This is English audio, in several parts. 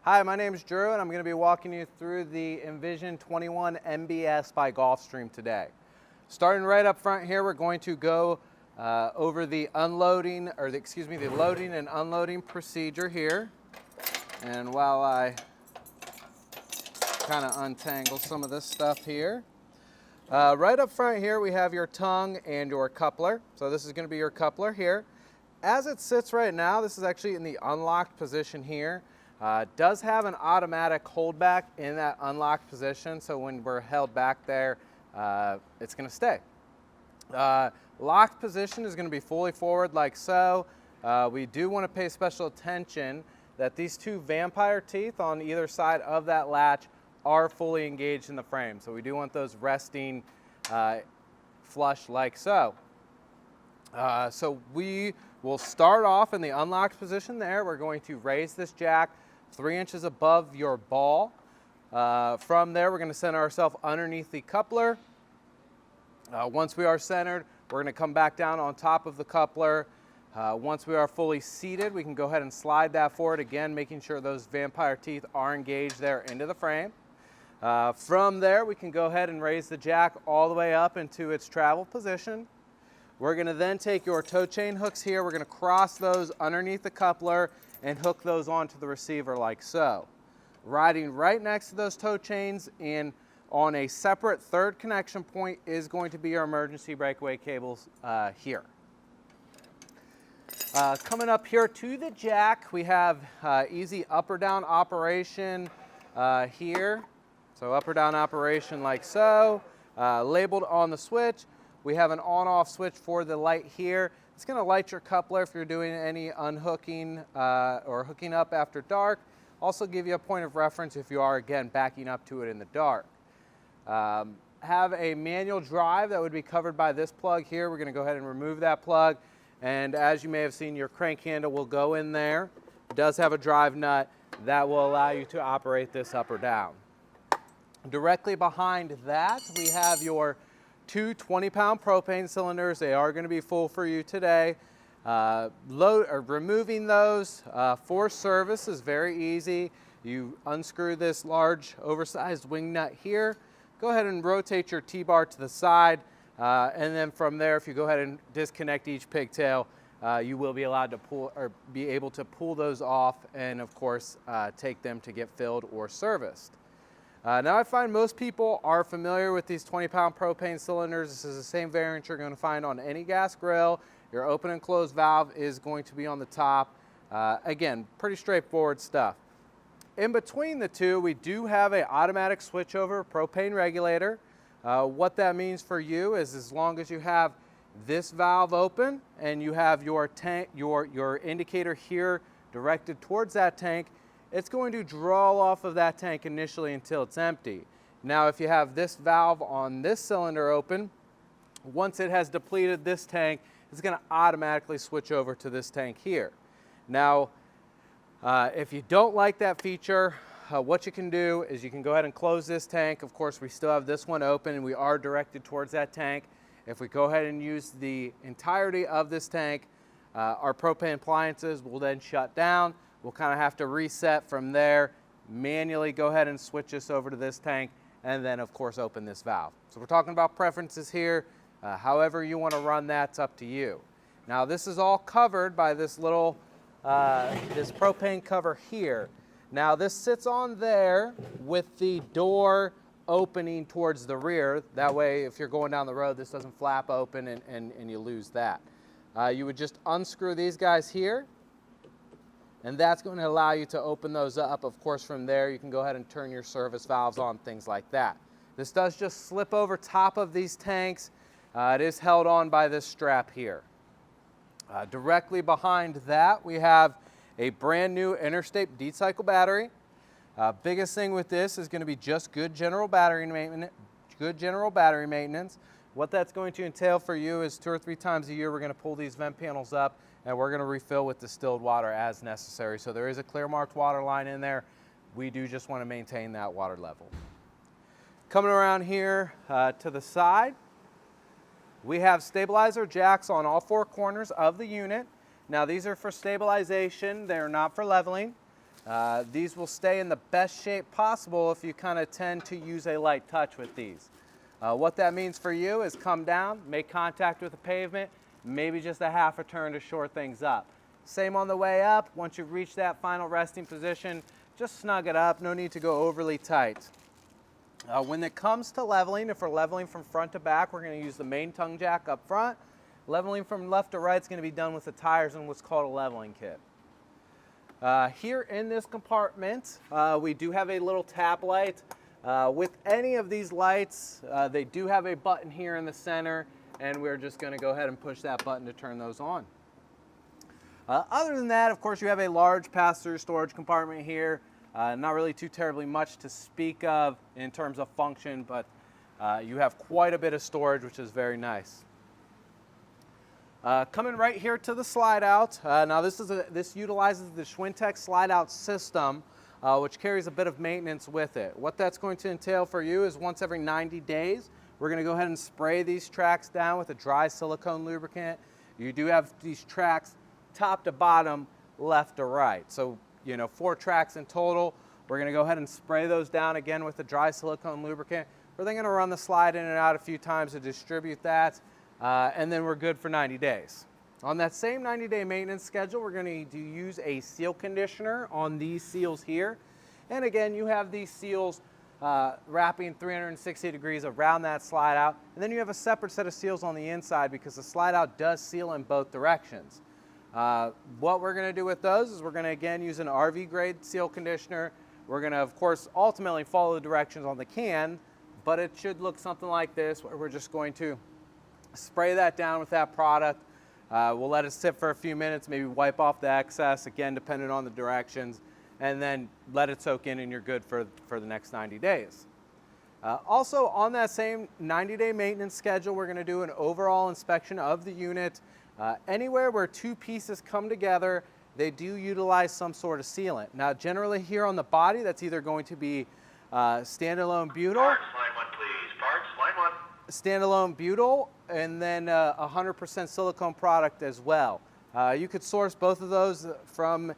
Hi, my name is Drew and I'm going to be walking you through the Envision 21 MBS by Gulfstream today. Starting right up front here, we're going to go over the loading and unloading procedure here. And while I kind of untangle some of this stuff here, right up front here we have your tongue and your coupler. So this is going to be your coupler here. As it sits right now, this is actually in the unlocked position here. Does have an automatic holdback in that unlocked position, so when we're held back there, it's going to stay. Locked position is going to be fully forward like so. We do want to pay special attention that these two vampire teeth on either side of that latch are fully engaged in the frame, so we do want those resting flush like so. So we will start off in the unlocked position there. We're going to raise this jack 3 inches above your ball. From there, we're going to center ourselves underneath the coupler. Once we are centered, we're going to come back down on top of the coupler. Once we are fully seated, we can go ahead and slide that forward again, making sure those vampire teeth are engaged there into the frame. From there, we can go ahead and raise the jack all the way up into its travel position. We're going to then take your toe chain hooks here. We're going to cross those underneath the coupler and hook those onto the receiver like so. Riding right next to those toe chains and on a separate third connection point is going to be our emergency breakaway cables here. Coming up here to the jack, we have easy up or down operation here. So up or down operation like so, labeled on the switch. We have an on-off switch for the light here. It's going to light your coupler if you're doing any unhooking or hooking up after dark. Also give you a point of reference if you are, again, backing up to it in the dark. Have a manual drive that would be covered by this plug here. We're going to go ahead and remove that plug. And as you may have seen, your crank handle will go in there. It does have a drive nut that will allow you to operate this up or down. Directly behind that, we have your two 20-pound propane cylinders. They are going to be full for you today. Removing those for service is very easy. You unscrew this large oversized wing nut here. Go ahead and rotate your T-bar to the side. And then from there, if you go ahead and disconnect each pigtail, you will be allowed to pull or be able to pull those off and of course take them to get filled or serviced. Now I find most people are familiar with these 20-pound propane cylinders. This is the same variant you're going to find on any gas grill. Your open and close valve is going to be on the top. Again, pretty straightforward stuff. In between the two, we do have an automatic switchover propane regulator. What that means for you is as long as you have this valve open and you have your tank, your indicator here directed towards that tank, it's going to draw off of that tank initially until it's empty. Now, if you have this valve on this cylinder open, once it has depleted this tank, it's going to automatically switch over to this tank here. Now, if you don't like that feature, what you can do is you can go ahead and close this tank. Of course, we still have this one open and we are directed towards that tank. If we go ahead and use the entirety of this tank, our propane appliances will then shut down. We'll kind of have to reset from there, manually go ahead and switch this over to this tank, and then of course open this valve. So we're talking about preferences here. However you want to run that's up to you. Now this is all covered by this little, this propane cover here. Now this sits on there with the door opening towards the rear. That way if you're going down the road, this doesn't flap open and you lose that. You would just unscrew these guys here, and that's going to allow you to open those up. Of course, from there, you can go ahead and turn your service valves on, things like that. This does just slip over top of these tanks. It is held on by this strap here. Directly behind that, we have a brand new Interstate Decycle battery. Biggest thing with this is going to be just good general battery maintenance. What that's going to entail for you is 2 or 3 times a year, we're going to pull these vent panels up and we're going to refill with distilled water as necessary. So there is a clear marked water line in there. We do just want to maintain that water level. Coming around here to the side, we have stabilizer jacks on all 4 corners of the unit. Now these are for stabilization, they're not for leveling. These will stay in the best shape possible if you kind of tend to use a light touch with these. What that means for you is come down, make contact with the pavement, maybe just a half a turn to shore things up. Same on the way up. Once you've reached that final resting position, just snug it up. No need to go overly tight. When it comes to leveling, if we're leveling from front to back, we're going to use the main tongue jack up front. Leveling from left to right is going to be done with the tires and what's called a leveling kit. Here in this compartment, we do have a little tap light. With any of these lights, they do have a button here in the center, and we're just going to go ahead and push that button to turn those on. Other than that, of course, you have a large pass-through storage compartment here. Not really too terribly much to speak of in terms of function, but you have quite a bit of storage, which is very nice. Coming right here to the slide out. Now this utilizes the Schwintek slide out system, which carries a bit of maintenance with it. What that's going to entail for you is once every 90 days, we're going to go ahead and spray these tracks down with a dry silicone lubricant. You do have these tracks top to bottom, left to right. So, 4 tracks in total. We're going to go ahead and spray those down again with the dry silicone lubricant. We're then going to run the slide in and out a few times to distribute that. And then we're good for 90 days. On that same 90-day maintenance schedule, we're going to use a seal conditioner on these seals here. And again, you have these seals wrapping 360 degrees around that slide out. And then you have a separate set of seals on the inside because the slide out does seal in both directions. What we're going to do with those is we're going to again use an RV grade seal conditioner. We're going to, of course, ultimately follow the directions on the can, but it should look something like this, where we're just going to spray that down with that product. We'll let it sit for a few minutes, maybe wipe off the excess, again, depending on the directions, and then let it soak in and you're good for the next 90 days. Also, on that same 90-day maintenance schedule, we're going to do an overall inspection of the unit. Anywhere where 2 pieces come together, they do utilize some sort of sealant. Now, generally here on the body, that's either going to be standalone butyl. Parts, line 1, please. Parts, line 1. Standalone butyl, and then 100% silicone product as well. You could source both of those from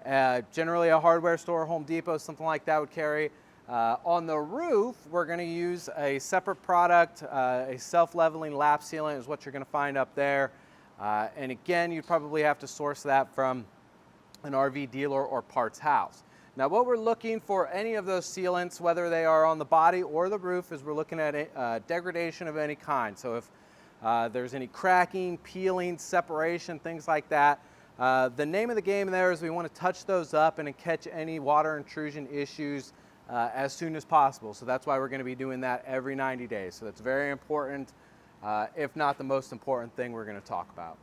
generally a hardware store, Home Depot, something like that would carry. On the roof, we're going to use a separate product, a self-leveling lap sealant is what you're going to find up there. And again, you'd probably have to source that from an RV dealer or parts house. Now, what we're looking for any of those sealants, whether they are on the body or the roof, is we're looking at degradation of any kind. So if there's any cracking, peeling, separation, things like that, the name of the game there is we want to touch those up and catch any water intrusion issues as soon as possible. So that's why we're going to be doing that every 90 days. So that's very important, if not the most important thing we're going to talk about.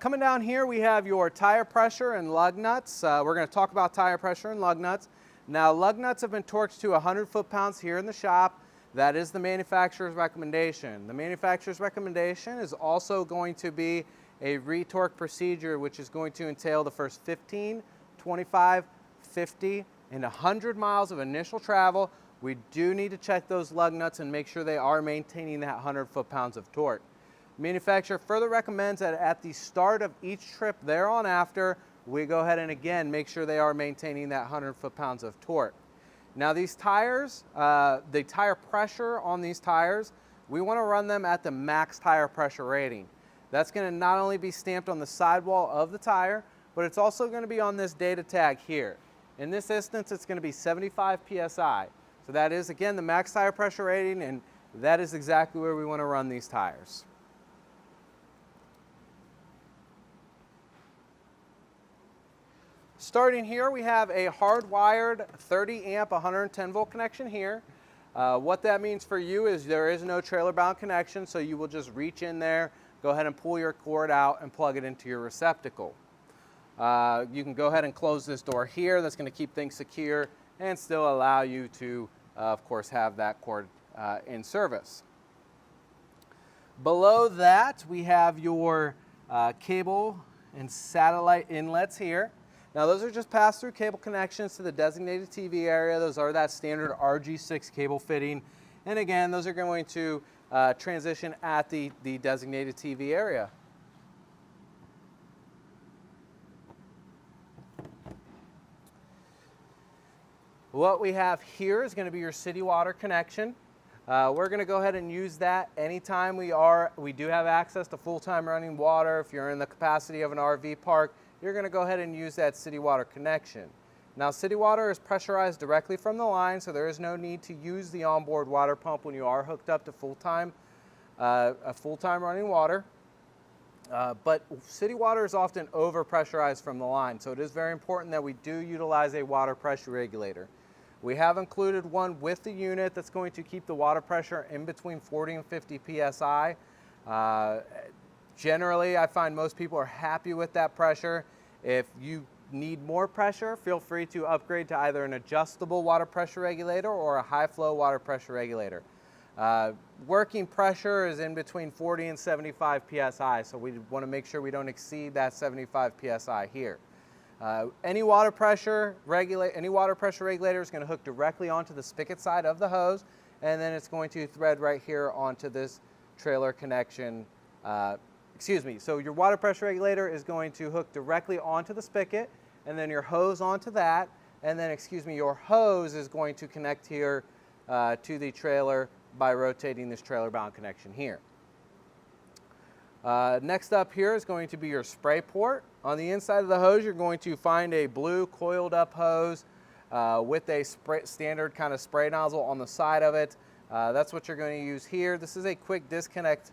Coming down here, we have your tire pressure and lug nuts. We're going to talk about tire pressure and lug nuts. Now, lug nuts have been torqued to 100 foot-pounds here in the shop. That is the manufacturer's recommendation. The manufacturer's recommendation is also going to be a retorque procedure, which is going to entail the first 15, 25, 50, and 100 miles of initial travel. We do need to check those lug nuts and make sure they are maintaining that 100 foot-pounds of torque. The manufacturer further recommends that at the start of each trip thereon after, we go ahead and again make sure they are maintaining that 100 foot-pounds of torque. Now these tires, the tire pressure on these tires, we want to run them at the max tire pressure rating. That's going to not only be stamped on the sidewall of the tire, but it's also going to be on this data tag here. In this instance, it's going to be 75 PSI. So that is, again, the max tire pressure rating, and that is exactly where we want to run these tires. Starting here, we have a hardwired 30 amp 110 volt connection here. What that means for you is there is no trailer bound connection, so you will just reach in there, go ahead and pull your cord out and plug it into your receptacle. You can go ahead and close this door here. That's going to keep things secure and still allow you to, of course, have that cord in service. Below that, we have your cable and satellite inlets here. Now those are just pass-through cable connections to the designated TV area. Those are that standard RG6 cable fitting. And again, those are going to transition at the designated TV area. What we have here is going to be your city water connection. We're going to go ahead and use that anytime we do have access to full-time running water. If you're in the capacity of an RV park, you're going to go ahead and use that city water connection. Now, city water is pressurized directly from the line, so there is no need to use the onboard water pump when you are hooked up to full-time running water. But city water is often over-pressurized from the line, so it is very important that we do utilize a water pressure regulator. We have included one with the unit that's going to keep the water pressure in between 40 and 50 psi. Generally, I find most people are happy with that pressure. If you need more pressure, feel free to upgrade to either an adjustable water pressure regulator or a high flow water pressure regulator. Working pressure is in between 40 and 75 psi, so we want to make sure we don't exceed that 75 psi here. Any water pressure regulator is going to hook directly onto the spigot side of the hose, and then it's going to thread right here onto this trailer connection. So your water pressure regulator is going to hook directly onto the spigot, and then your hose onto that, and then your hose is going to connect here to the trailer by rotating this trailer bound connection here. Next up here is going to be your spray port. On the inside of the hose, you're going to find a blue coiled up hose with a standard kind of spray nozzle on the side of it. That's what you're going to use here. This is a quick disconnect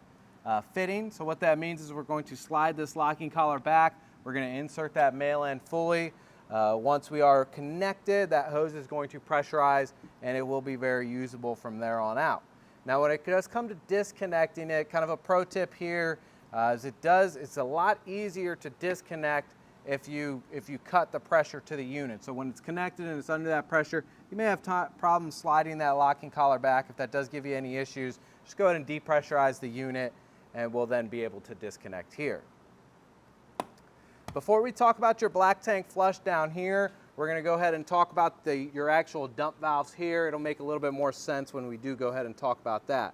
fitting. So what that means is we're going to slide this locking collar back. We're going to insert that male end fully. Once we are connected, that hose is going to pressurize and it will be very usable from there on out. Now when it does come to disconnecting it, kind of a pro tip here, it's a lot easier to disconnect if you cut the pressure to the unit. So when it's connected and it's under that pressure, you may have problems sliding that locking collar back. If that does give you any issues, just go ahead and depressurize the unit and we'll then be able to disconnect here. Before we talk about your black tank flush down here, we're going to go ahead and talk about your actual dump valves here. It'll make a little bit more sense when we do go ahead and talk about that.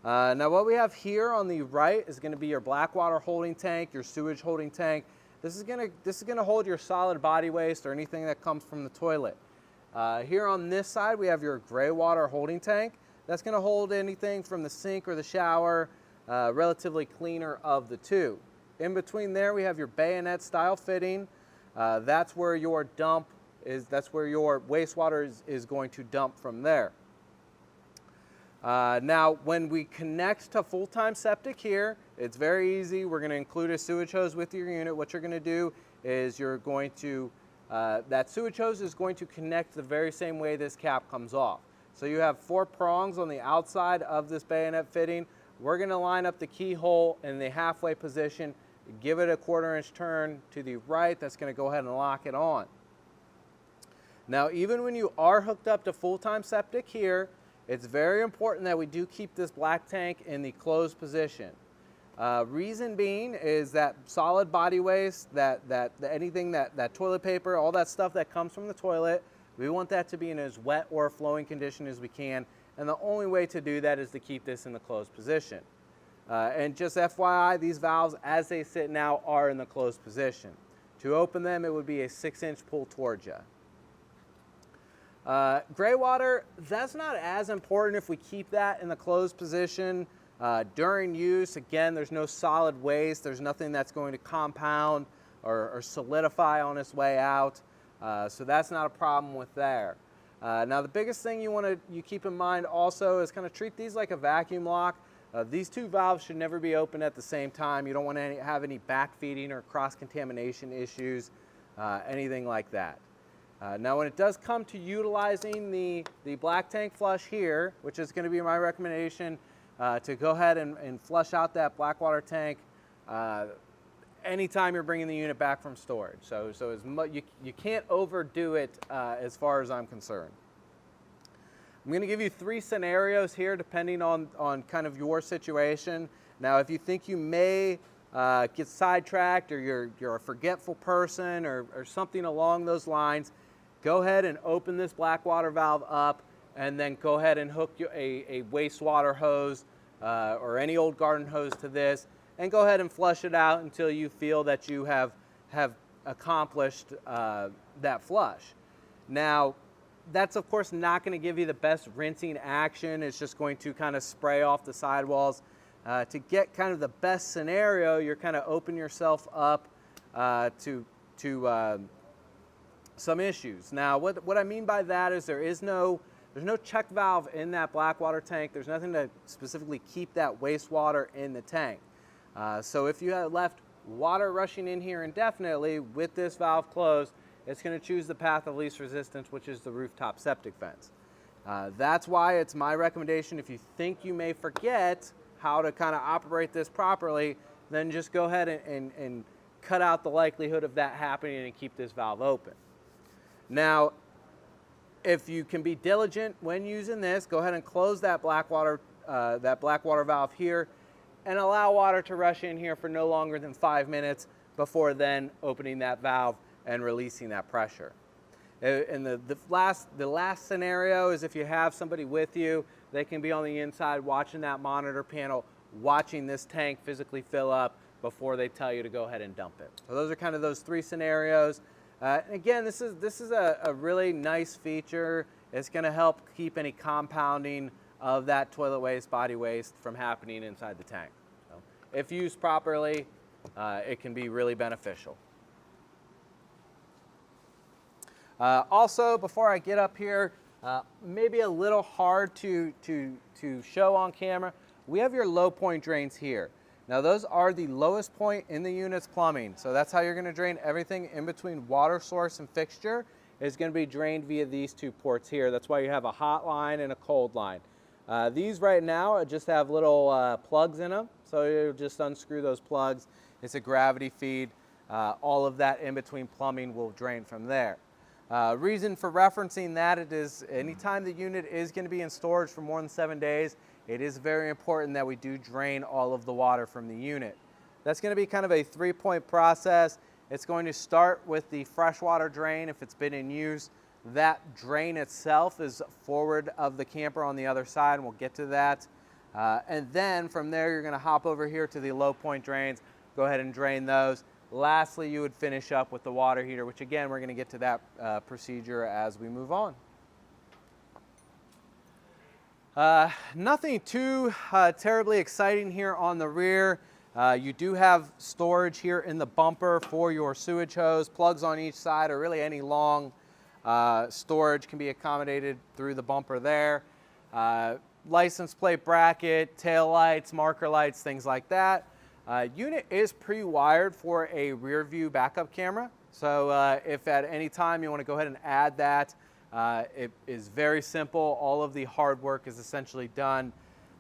Now what we have here on the right is going to be your black water holding tank, your sewage holding tank. This is going to hold your solid body waste or anything that comes from the toilet. Here on this side we have your gray water holding tank. That's going to hold anything from the sink or the shower, relatively cleaner of the two. In between there we have your bayonet style fitting. That's where your wastewater is going to dump from there. Now, when we connect to full-time septic here, it's very easy. We're going to include a sewage hose with your unit. What you're going to do is that sewage hose is going to connect the very same way this cap comes off. So you have 4 prongs on the outside of this bayonet fitting. We're going to line up the keyhole in the halfway position, give it a 1/4 inch turn to the right. That's going to go ahead and lock it on. Now, even when you are hooked up to full-time septic here, it's very important that we do keep this black tank in the closed position. Reason being is that solid body waste, anything that toilet paper, all that stuff that comes from the toilet, we want that to be in as wet or flowing condition as we can. And the only way to do that is to keep this in the closed position. And just FYI, these valves as they sit now are in the closed position. To open them, it would be a 6-inch pull towards you. Gray water, that's not as important if we keep that in the closed position. During use, again, there's no solid waste. There's nothing that's going to compound or solidify on its way out. So that's not a problem with there. Now the biggest thing you keep in mind also is kind of treat these like a vacuum lock. These 2 valves should never be open at the same time. You don't want to have any backfeeding or cross-contamination issues, anything like that. Now when it does come to utilizing the black tank flush here, which is going to be my recommendation, to go ahead and flush out that black water tank anytime you're bringing the unit back from storage. So you can't overdo it as far as I'm concerned. I'm going to give you 3 scenarios here depending on kind of your situation. Now if you think you may get sidetracked or you're a forgetful person or something along those lines, go ahead and open this black water valve up and then go ahead and hook a wastewater hose or any old garden hose to this and go ahead and flush it out until you feel that you have accomplished that flush. Now, That's of course not going to give you the best rinsing action. It's just going to kind of spray off the sidewalls. To get kind of the best scenario, you're kind of open yourself up to some issues. Now, what I mean by that is there's no check valve in that black water tank. There's nothing to specifically keep that wastewater in the tank. So if you had left water rushing in here indefinitely with this valve closed, it's going to choose the path of least resistance, which is the rooftop septic vents. That's why it's my recommendation, if you think you may forget how to kind of operate this properly, then just go ahead and cut out the likelihood of that happening and keep this valve open. Now, if you can be diligent when using this, go ahead and close that black water valve here and allow water to rush in here for no longer than 5 minutes before then opening that valve and releasing that pressure. And the last scenario is if you have somebody with you, they can be on the inside watching that monitor panel, watching this tank physically fill up before they tell you to go ahead and dump it. So those are kind of those 3 scenarios. Again, this is a really nice feature. It's going to help keep any compounding of that toilet waste, body waste from happening inside the tank. So if used properly, it can be really beneficial. Also, before I get up here, maybe a little hard to show on camera, we have your low point drains here. Now those are the lowest point in the unit's plumbing. So that's how you're going to drain everything in between water source and fixture is going to be drained via these 2 ports here. That's why you have a hot line and a cold line. These right now just have little plugs in them. So you just unscrew those plugs. It's a gravity feed. All of that in between plumbing will drain from there. Reason for referencing that, it is anytime the unit is going to be in storage for more than 7 days, it is very important that we do drain all of the water from the unit. That's going to be kind of a 3-point process. It's going to start with the freshwater drain if it's been in use. That drain itself is forward of the camper on the other side, and we'll get to that. And then from there, you're going to hop over here to the low point drains, go ahead and drain those. Lastly, you would finish up with the water heater, which again, we're going to get to that procedure as we move on. Nothing too terribly exciting here on the rear. You do have storage here in the bumper for your sewage hose, plugs on each side, or really any long storage can be accommodated through the bumper there. License plate bracket, tail lights, marker lights, things like that. Unit is pre-wired for a rear view backup camera. So if at any time you want to go ahead and add that, it is very simple. All of the hard work is essentially done.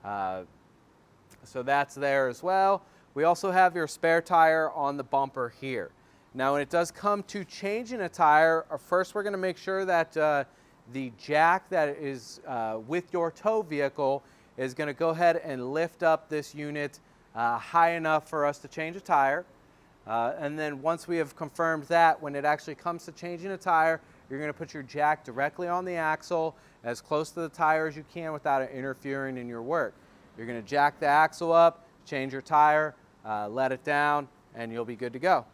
So that's there as well. We also have your spare tire on the bumper here. Now when it does come to changing a tire, first we're going to make sure that the jack that is with your tow vehicle is going to go ahead and lift up this unit high enough for us to change a tire. And then once we have confirmed that, when it actually comes to changing a tire, you're going to put your jack directly on the axle as close to the tire as you can without it interfering in your work. You're going to jack the axle up, change your tire, let it down, and you'll be good to go.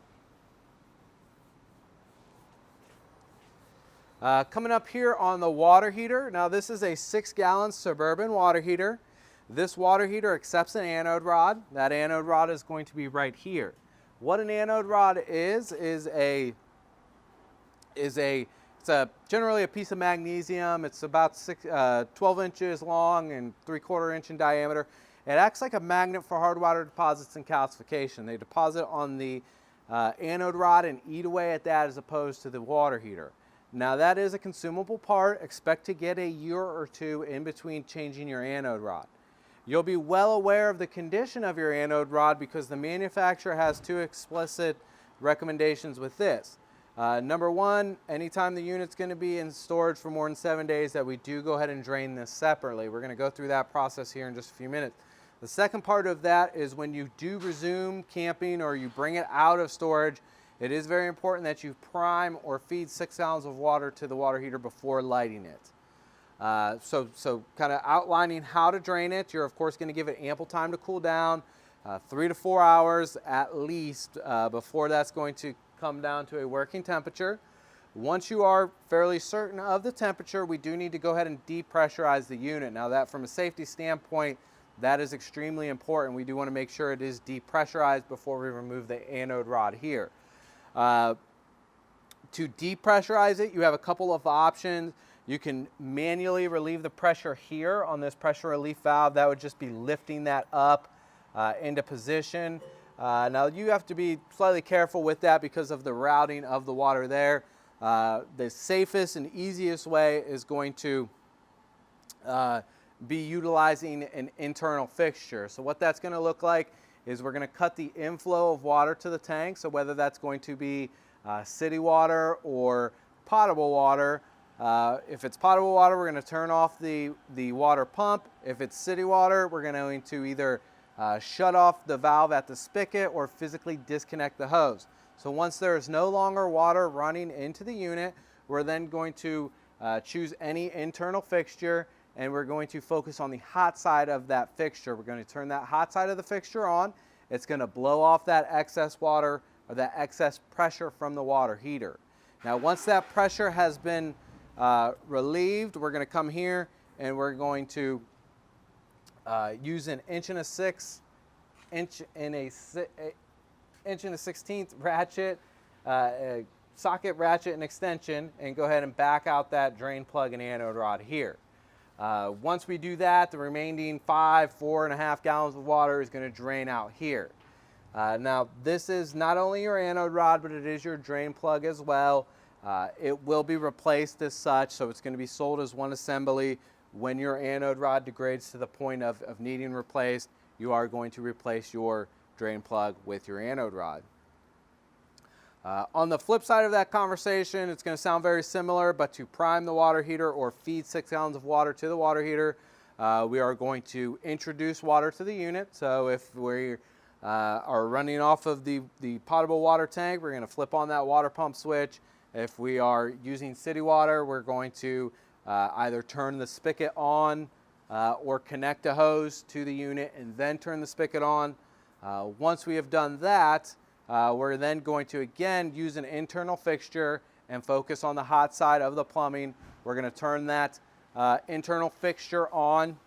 Coming up here on the water heater. Now this is a 6-gallon Suburban water heater. This water heater accepts an anode rod. That anode rod is going to be right here. What an anode rod is generally a piece of magnesium. It's about 12 inches long and 3/4 inch in diameter. It acts like a magnet for hard water deposits and calcification. They deposit on the anode rod and eat away at that as opposed to the water heater. Now that is a consumable part. Expect to get a year or 2 in between changing your anode rod. You'll be well aware of the condition of your anode rod because the manufacturer has 2 explicit recommendations with this. Number 1, anytime the unit's going to be in storage for more than 7 days, that we do go ahead and drain this separately. We're going to go through that process here in just a few minutes. The second part of that is when you do resume camping or you bring it out of storage, it is very important that you prime or feed 6 gallons of water to the water heater before lighting it. So kind of outlining how to drain it, you're of course going to give it ample time to cool down, 3 to 4 hours at least before that's going to come down to a working temperature. Once you are fairly certain of the temperature, we do need to go ahead and depressurize the unit. Now that from a safety standpoint, that is extremely important. We do want to make sure it is depressurized before we remove the anode rod here. To depressurize it, you have a couple of options. You can manually relieve the pressure here on this pressure relief valve. That would just be lifting that up into position. Now you have to be slightly careful with that because of the routing of the water there. The safest and easiest way is going to be utilizing an internal fixture. So what that's going to look like is we're going to cut the inflow of water to the tank. So whether that's going to be city water or potable water. If it's potable water, we're going to turn off the water pump. If it's city water, we're going to either shut off the valve at the spigot or physically disconnect the hose. So once there is no longer water running into the unit, we're then going to choose any internal fixture, and we're going to focus on the hot side of that fixture. We're going to turn that hot side of the fixture on. It's going to blow off that excess water or that excess pressure from the water heater. Now once that pressure has been relieved, we're going to come here and we're going to use an 1.6 inch and a 1.16 ratchet, socket ratchet and extension, and go ahead and back out that drain plug and anode rod here. Once we do that, the remaining 4.5 gallons of water is going to drain out here. Now this is not only your anode rod, but it is your drain plug as well. It will be replaced as such, so it's going to be sold as one assembly. When your anode rod degrades to the point of needing replaced, you are going to replace your drain plug with your anode rod. On the flip side of that conversation, it's going to sound very similar, but to prime the water heater or feed 6 gallons of water to the water heater, we are going to introduce water to the unit. So if we are running off of the potable water tank, we're going to flip on that water pump switch. If we are using city water, we're going to either turn the spigot on or connect a hose to the unit and then turn the spigot on. Once we have done that, we're then going to again use an internal fixture and focus on the hot side of the plumbing. We're going to turn that internal fixture on.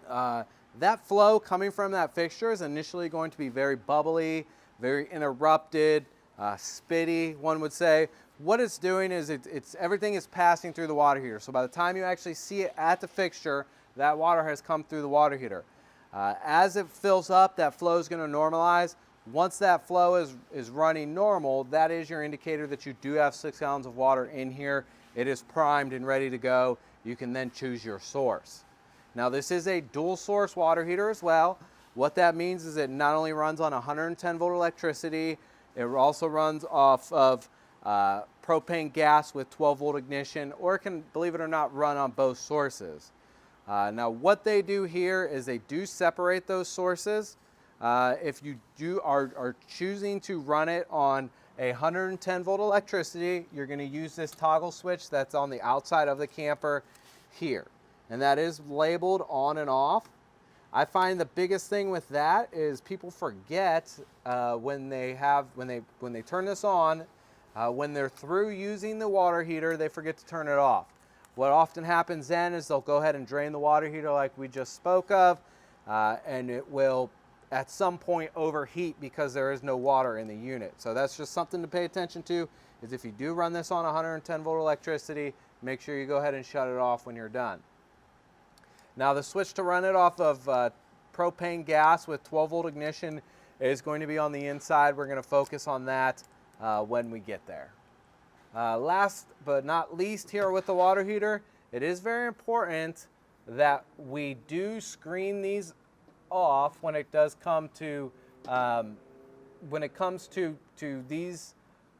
That flow coming from that fixture is initially going to be very bubbly, very interrupted, spitty, one would say. What it's doing is everything is passing through the water heater. So by the time you actually see it at the fixture, that water has come through the water heater. As it fills up, that flow is going to normalize. Once that flow is running normal, that is your indicator that you do have 6 gallons of water in here. It is primed and ready to go. You can then choose your source. Now this is a dual source water heater as well. What that means is it not only runs on 110 volt electricity, it also runs off of propane gas with 12 volt ignition, or it can, believe it or not, run on both sources. Now what they do here is they do separate those sources. If you are choosing to run it on 110 volt electricity, you're going to use this toggle switch that's on the outside of the camper here, and that is labeled on and off. I find the biggest thing with that is people forget when they turn this on, when they're through using the water heater, they forget to turn it off. What often happens then is they'll go ahead and drain the water heater like we just spoke of, and it will at some point overheat because there is no water in the unit. So that's just something to pay attention to, is if you do run this on 110 volt electricity, make sure you go ahead and shut it off when you're done. Now the switch to run it off of propane gas with 12 volt ignition is going to be on the inside. We're going to focus on that when we get there. Last but not least here with the water heater, it is very important that we do screen these off when it does come to these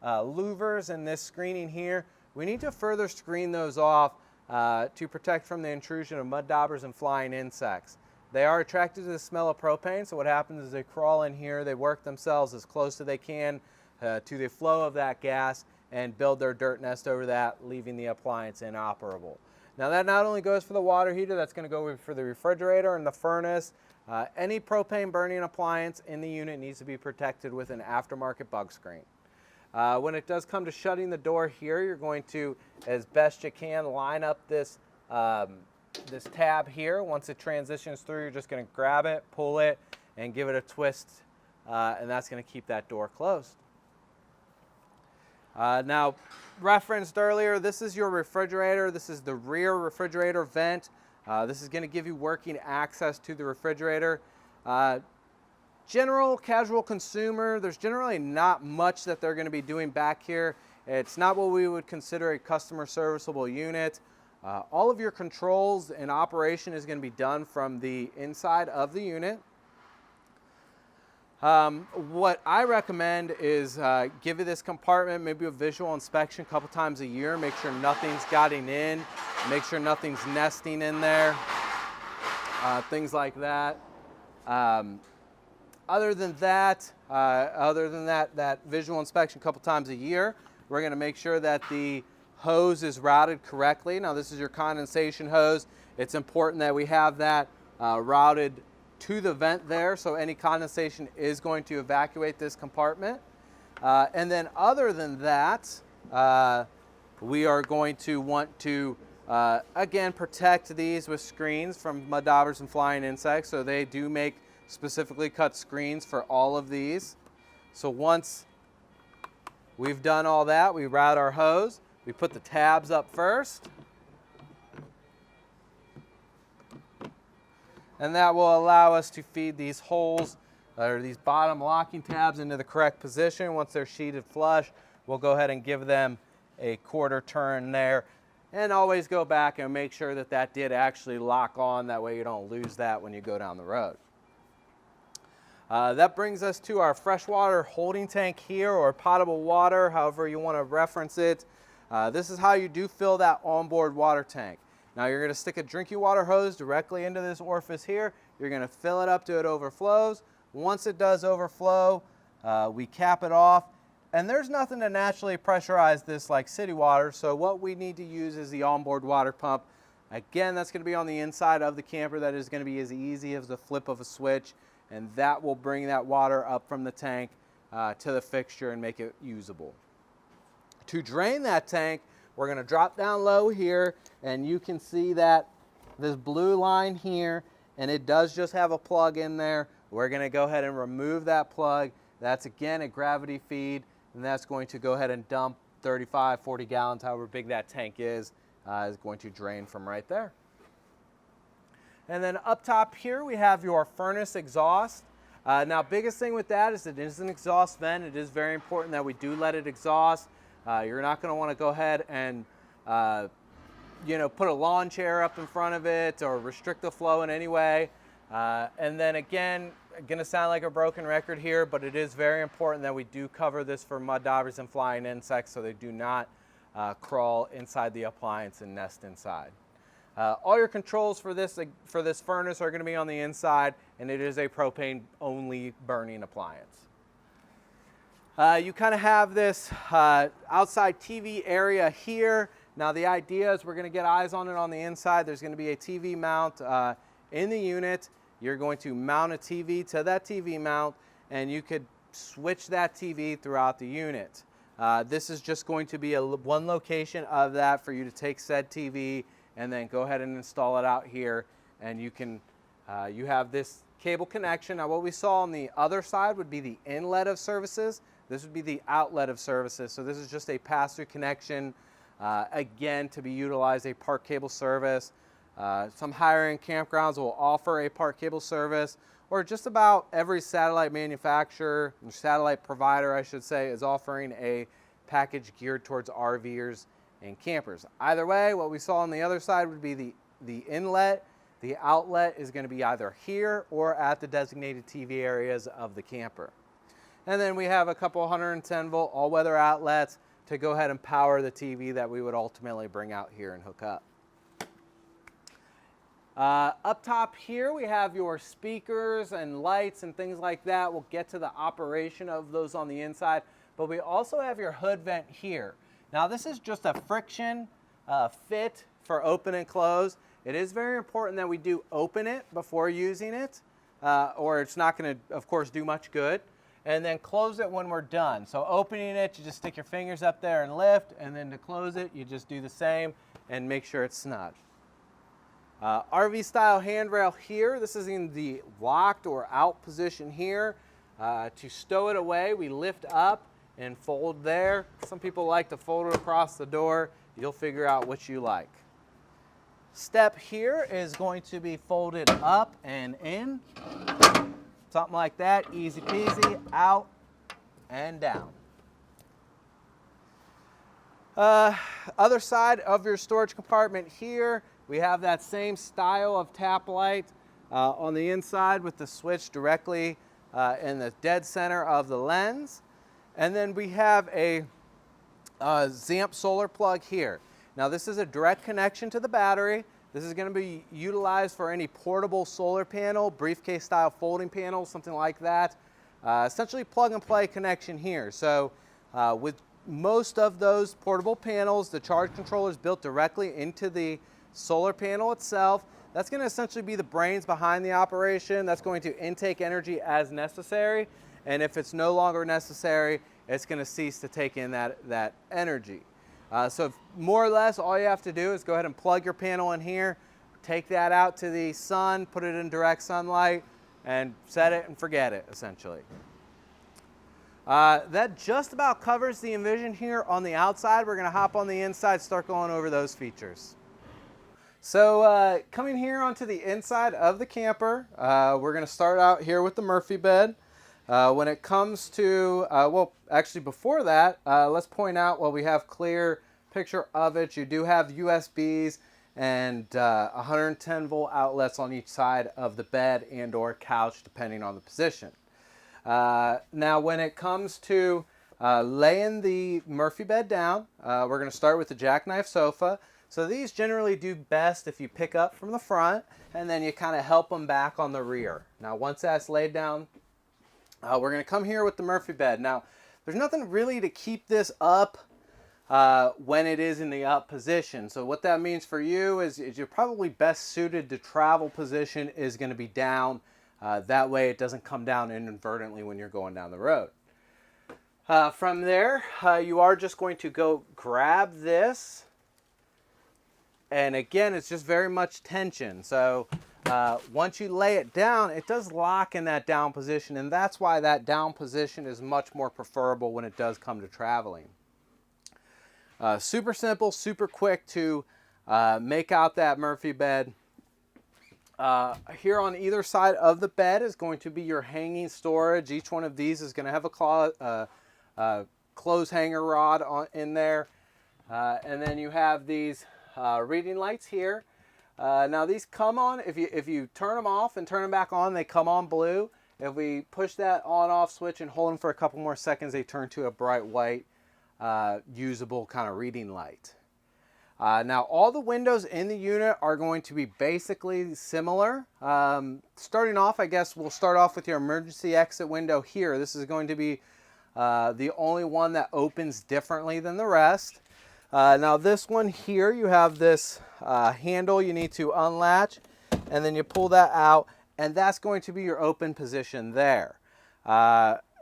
louvers and this screening here. We need to further screen those off to protect from the intrusion of mud daubers and flying insects. They are attracted to the smell of propane, so what happens is they crawl in here, they work themselves as close as they can to the flow of that gas and build their dirt nest over that, leaving the appliance inoperable. Now that not only goes for the water heater, that's going to go for the refrigerator and the furnace. Any propane burning appliance in the unit needs to be protected with an aftermarket bug screen. When it does come to shutting the door here, you're going to, as best you can, line up this, this tab here. Once it transitions through, you're just going to grab it, pull it, and give it a twist, and that's going to keep that door closed. Now, referenced earlier, this is your refrigerator. This is the rear refrigerator vent. This is going to give you working access to the refrigerator. General casual consumer, there's generally not much that they're going to be doing back here. It's not what we would consider a customer serviceable unit. All of your controls and operation is going to be done from the inside of the unit. What I recommend is give you this compartment, maybe a visual inspection a couple times a year, make sure nothing's getting in, make sure nothing's nesting in there, things like that. Other than that, that visual inspection a couple times a year, we're going to make sure that the hose is routed correctly. Now this is your condensation hose. It's important that we have that routed to the vent there, so any condensation is going to evacuate this compartment. And then other than that, we are going to want to, again, protect these with screens from mud daubers and flying insects. So they do make specifically cut screens for all of these. So once we've done all that, we route our hose. We put the tabs up first. And that will allow us to feed these holes, or these bottom locking tabs, into the correct position. Once they're sheeted flush, we'll go ahead and give them a quarter turn there. And always go back and make sure that that did actually lock on. That way you don't lose that when you go down the road. That brings us to our freshwater holding tank here, or potable water, however you want to reference it. This is how you do fill that onboard water tank. Now you're going to stick a drinking water hose directly into this orifice here. You're going to fill it up till it overflows. Once it does overflow, we cap it off. And there's nothing to naturally pressurize this like city water, so what we need to use is the onboard water pump. Again, that's going to be on the inside of the camper. That is going to be as easy as the flip of a switch, and that will bring that water up from the tank to the fixture and make it usable. To drain that tank, we're going to drop down low here, and you can see that this blue line here, and it does just have a plug in there. We're going to go ahead and remove that plug. That's again a gravity feed, and that's going to go ahead and dump 35, 40 gallons, however big that tank is going to drain from right there. And then up top here we have your furnace exhaust. Now biggest thing with that is it is an exhaust vent. It is very important that we do let it exhaust. You're not going to want to go ahead and put a lawn chair up in front of it or restrict the flow in any way. And then again, going to sound like a broken record here, but it is very important that we do cover this for mud daubers and flying insects so they do not crawl inside the appliance and nest inside. All your controls for this furnace are going to be on the inside, and it is a propane only burning appliance. You kind of have this outside TV area here. Now the idea is we're going to get eyes on it on the inside. There's going to be a TV mount in the unit. You're going to mount a TV to that TV mount, and you could switch that TV throughout the unit. This is just going to be one location of that for you to take said TV and then go ahead and install it out here, and you have this cable connection. Now what we saw on the other side would be the inlet of services. This would be the outlet of services. So this is just a pass-through connection, again, to be utilized a park cable service. Some higher-end campgrounds will offer a park cable service, or just about every satellite manufacturer, or satellite provider, I should say, is offering a package geared towards RVers and campers. Either way, what we saw on the other side would be the inlet. The outlet is going to be either here or at the designated TV areas of the camper. And then we have a couple 110-volt all-weather outlets to go ahead and power the TV that we would ultimately bring out here and hook up. Up top here we have your speakers and lights and things like that. We'll get to the operation of those on the inside, but we also have your hood vent here. Now this is just a friction fit for open and close. It is very important that we do open it before using it, or it's not going to, of course, do much good. and then close it when we're done. So opening it, you just stick your fingers up there and lift, and then to close it, you just do the same and make sure it's snug. RV style handrail here. This is in the locked or out position here. To stow it away, we lift up and fold there. Some people like to fold it across the door. You'll figure out what you like. Step here is going to be folded up and in. Something like that, easy peasy, out and down. Other side of your storage compartment here, we have that same style of tap light on the inside with the switch directly in the dead center of the lens. And then we have a ZAMP solar plug here. Now this is a direct connection to the battery. This is going to be utilized for any portable solar panel, briefcase style folding panel, something like that. Essentially plug and play connection here. So with most of those portable panels, the charge controller is built directly into the solar panel itself. That's going to essentially be the brains behind the operation. That's going to intake energy as necessary. And if it's no longer necessary, it's going to cease to take in that energy. So more or less all you have to do is go ahead and plug your panel in here, take that out to the sun, put it in direct sunlight, and set it and forget it, essentially. That just about covers the Envision here on the outside. We're going to hop on the inside, start going over those features. So coming here onto the inside of the camper, we're going to start out here with the Murphy bed. When it comes to, well, actually before that, let's point out while we have clear picture of it, you do have USBs and 110 volt outlets on each side of the bed and or couch, depending on the position. Now, when it comes to laying the Murphy bed down, we're going to start with the jackknife sofa. So these generally do best if you pick up from the front and then you kind of help them back on the rear. Now, once that's laid down, we're going to come here with the Murphy bed. Now, there's nothing really to keep this up when it is in the up position. So what that means for you is you're probably best suited to travel position is going to be down. That way it doesn't come down inadvertently when you're going down the road. From there, you are just going to go grab this. And again, it's just very much tension. So once you lay it down, it does lock in that down position. And that's why that down position is much more preferable when it does come to traveling. Super simple, super quick to make out that Murphy bed. Here on either side of the bed is going to be your hanging storage. Each one of these is going to have a clothes hanger rod in there. And then you have these reading lights here. Now these come on, if you turn them off and turn them back on, they come on blue. If we push that on-off switch and hold them for a couple more seconds, they turn to a bright white, usable kind of reading light. Now all the windows in the unit are going to be basically similar. Starting off, I guess we'll start off with your emergency exit window here. This is going to be the only one that opens differently than the rest. Now this one here, you have this handle you need to unlatch, and then you pull that out, and that's going to be your open position there.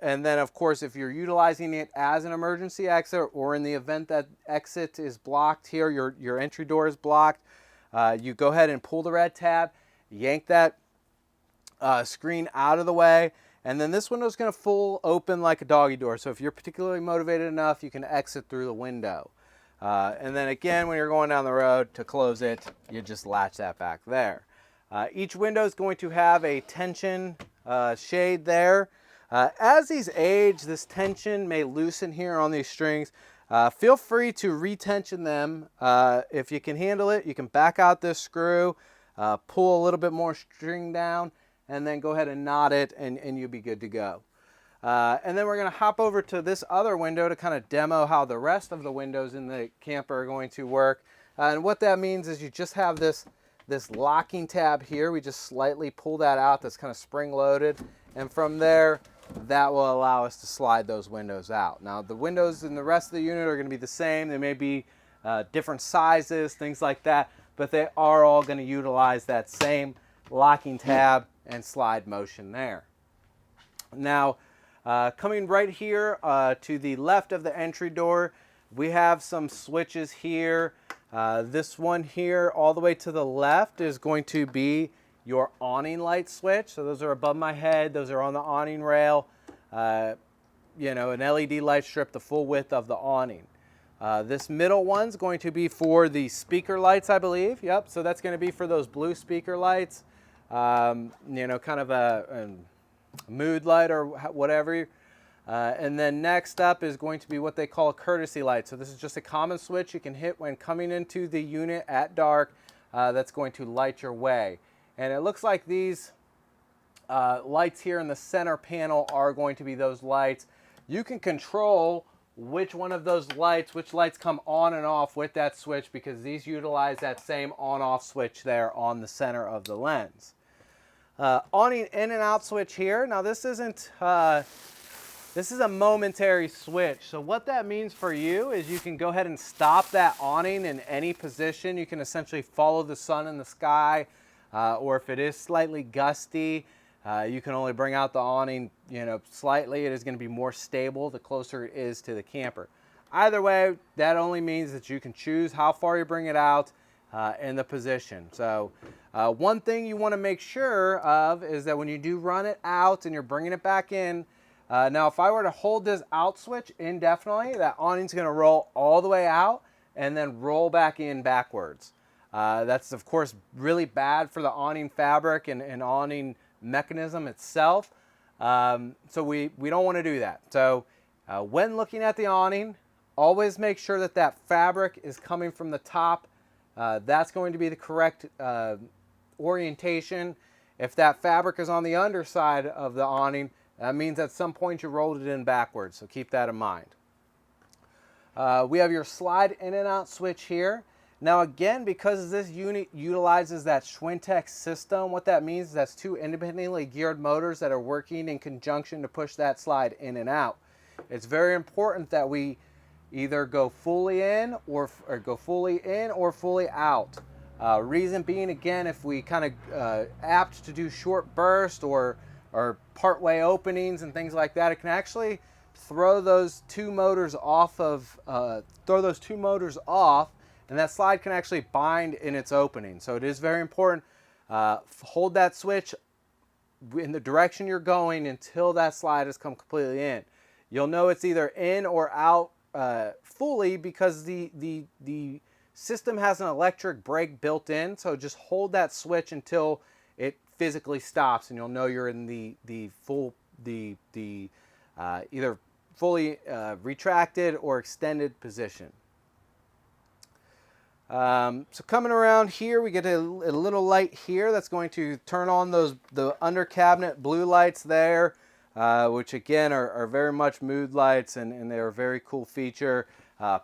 And then of course, if you're utilizing it as an emergency exit, or in the event that exit is blocked here, your entry door is blocked, you go ahead and pull the red tab, yank that screen out of the way, and then this window is going to full open like a doggy door. So if you're particularly motivated enough, you can exit through the window. And then again, when you're going down the road to close it, you just latch that back there. Each window is going to have a tension shade there. As these age, this tension may loosen here on these strings. Feel free to retension them. If you can handle it, you can back out this screw, pull a little bit more string down, and then go ahead and knot it, and you'll be good to go. And then we're going to hop over to this other window to kind of demo how the rest of the windows in the camper are going to work. And what that means is you just have this locking tab here. We just slightly pull that out. That's kind of spring loaded. And from there, that will allow us to slide those windows out. Now the windows in the rest of the unit are going to be the same. They may be different sizes, things like that, but they are all going to utilize that same locking tab and slide motion there. Now, Coming right here to the left of the entry door, we have some switches here. This one here all the way to the left is going to be your awning light switch. So those are above my head. Those are on the awning rail. You know, an LED light strip the full width of the awning. This middle one's going to be for the speaker lights, I believe. Yep, so that's going to be for those blue speaker lights. You know, kind of a mood light or whatever. And then next up is going to be what they call a courtesy light. So this is just a common switch you can hit when coming into the unit at dark. That's going to light your way. And it looks like these lights here in the center panel are going to be those lights. You can control which one of those lights, which lights come on and off with that switch, because these utilize that same on-off switch there on the center of the lens. Awning in and out switch here. Now this isn't, this is a momentary switch. So what that means for you is you can go ahead and stop that awning in any position. You can essentially follow the sun in the sky, or if it is slightly gusty, you can only bring out the awning, you know, slightly. It is going to be more stable the closer it is to the camper. Either way, that only means that you can choose how far you bring it out and the position. So one thing you want to make sure of is that when you do run it out and you're bringing it back in, now if I were to hold this out switch indefinitely, that awning's going to roll all the way out and then roll back in backwards. That's of course really bad for the awning fabric and awning mechanism itself. So we don't want to do that. So when looking at the awning, always make sure that that fabric is coming from the top. That's going to be the correct orientation. If that fabric is on the underside of the awning, that means at some point you rolled it in backwards. So keep that in mind. We have your slide in and out switch here. Now again, because this unit utilizes that Schwintek system, what that means is that's two independently geared motors that are working in conjunction to push that slide in and out. It's very important that we either go fully in or fully out. Reason being, again, if we kind of apt to do short burst or part-way openings and things like that, it can actually throw those two motors off, and that slide can actually bind in its opening. So it is very important. Hold that switch in the direction you're going until that slide has come completely in. You'll know it's either in or out fully because the system has an electric brake built in. So just hold that switch until it physically stops, and you'll know you're in either fully retracted or extended position. So coming around here, we get a little light here that's going to turn on the under cabinet blue lights there, which again are very much mood lights, and they're a very cool feature.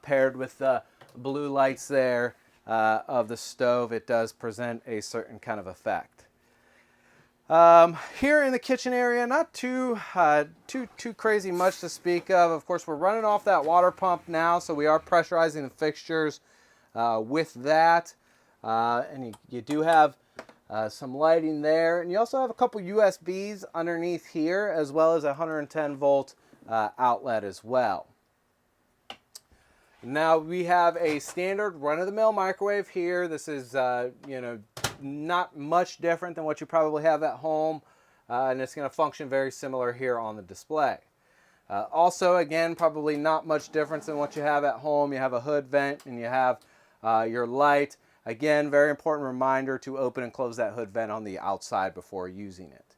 Paired with the blue lights there of the stove, it does present a certain kind of effect. Here in the kitchen area, not too crazy much to speak of. Of course, we're running off that water pump now, so we are pressurizing the fixtures with that, and you do have some lighting there, and you also have a couple USBs underneath here, as well as a 110 volt outlet as well. Now we have a standard run-of-the-mill microwave here. This is you know, not much different than what you probably have at home, and it's going to function very similar here on the display. Also, again, probably not much difference than what you have at home. You have a hood vent and you have your light. Again, very important reminder to open and close that hood vent on the outside before using it.